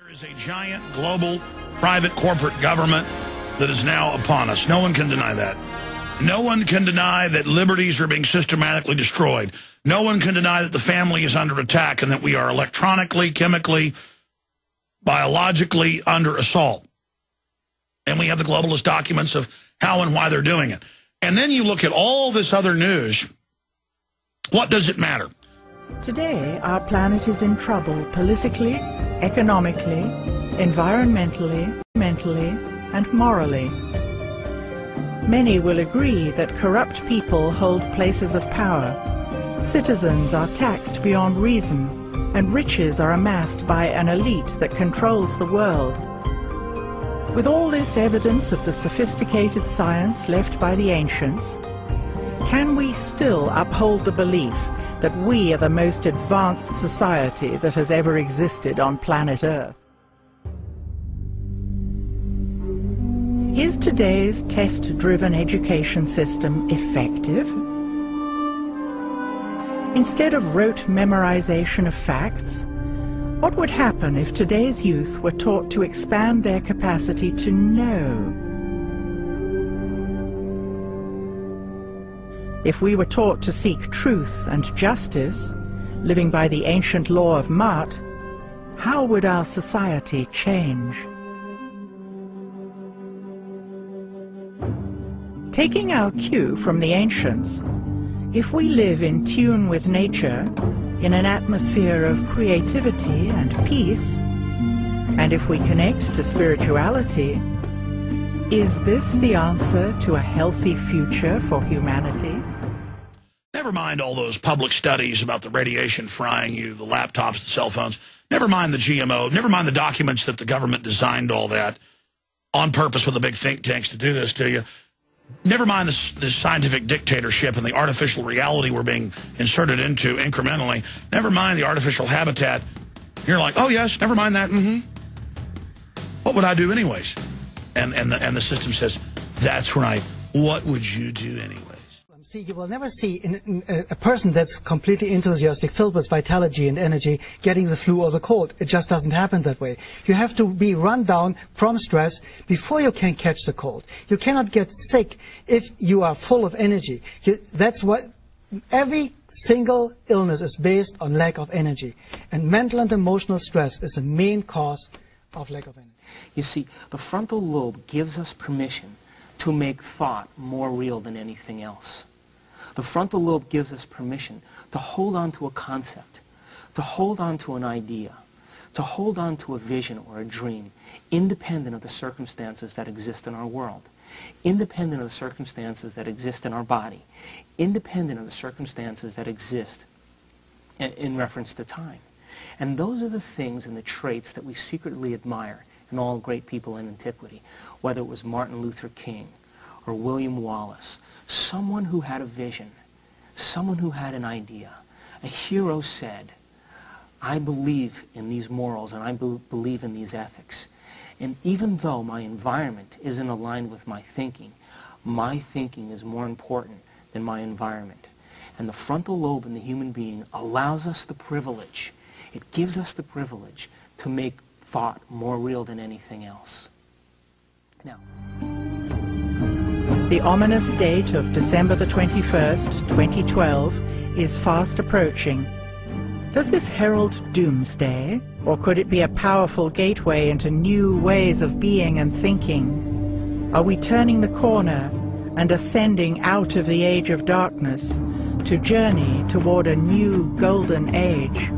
There is a giant global private corporate government that is now upon us. No one can deny that. No one can deny that liberties are being systematically destroyed. No one can deny that the family is under attack and that we are electronically, chemically, biologically under assault. And we have the globalist documents of how and why they're doing it. And then you look at all this other news. What does it matter? Today, our planet is in trouble politically, economically, environmentally, mentally, and morally. Many will agree that corrupt people hold places of power. Citizens are taxed beyond reason, and riches are amassed by an elite that controls the world. With all this evidence of the sophisticated science left by the ancients, can we still uphold the belief that we are the most advanced society that has ever existed on planet Earth? Is today's test-driven education system effective? Instead of rote memorization of facts, what would happen if today's youth were taught to expand their capacity to know? If we were taught to seek truth and justice, living by the ancient law of Ma'at, how would our society change? Taking our cue from the ancients, if we live in tune with nature, in an atmosphere of creativity and peace, and if we connect to spirituality, is this the answer to a healthy future for humanity? Never mind all those public studies about the radiation frying you, the laptops, the cell phones. Never mind the GMO. Never mind the documents that the government designed all that on purpose with the big think tanks to do this to you. Never mind this scientific dictatorship and the artificial reality we're being inserted into incrementally. Never mind the artificial habitat. You're like, oh, yes, never mind that. What would I do anyways? And the system says, that's right. What would you do anyways? See, you will never see a person that's completely enthusiastic, filled with vitality and energy, getting the flu or the cold. It just doesn't happen that way. You have to be run down from stress before you can catch the cold. You cannot get sick if you are full of energy. That's what every single illness is based on lack of energy. And mental and emotional stress is the main cause of lack of energy. You see, the frontal lobe gives us permission to make thought more real than anything else. The frontal lobe gives us permission to hold on to a concept, to hold on to an idea, to hold on to a vision or a dream, independent of the circumstances that exist in our world, independent of the circumstances that exist in our body, independent of the circumstances that exist in reference to time. And those are the things and the traits that we secretly admire in all great people in antiquity, whether it was Martin Luther King or William Wallace, someone who had a vision, someone who had an idea. A hero said, I believe in these morals and I believe in these ethics. And even though my environment isn't aligned with my thinking is more important than my environment. And the frontal lobe in the human being allows us the privilege, it gives us the privilege to make thought more real than anything else. Now, the ominous date of December the 21st, 2012, is fast approaching. Does this herald doomsday, or could it be a powerful gateway into new ways of being and thinking? Are we turning the corner and ascending out of the age of darkness to journey toward a new golden age?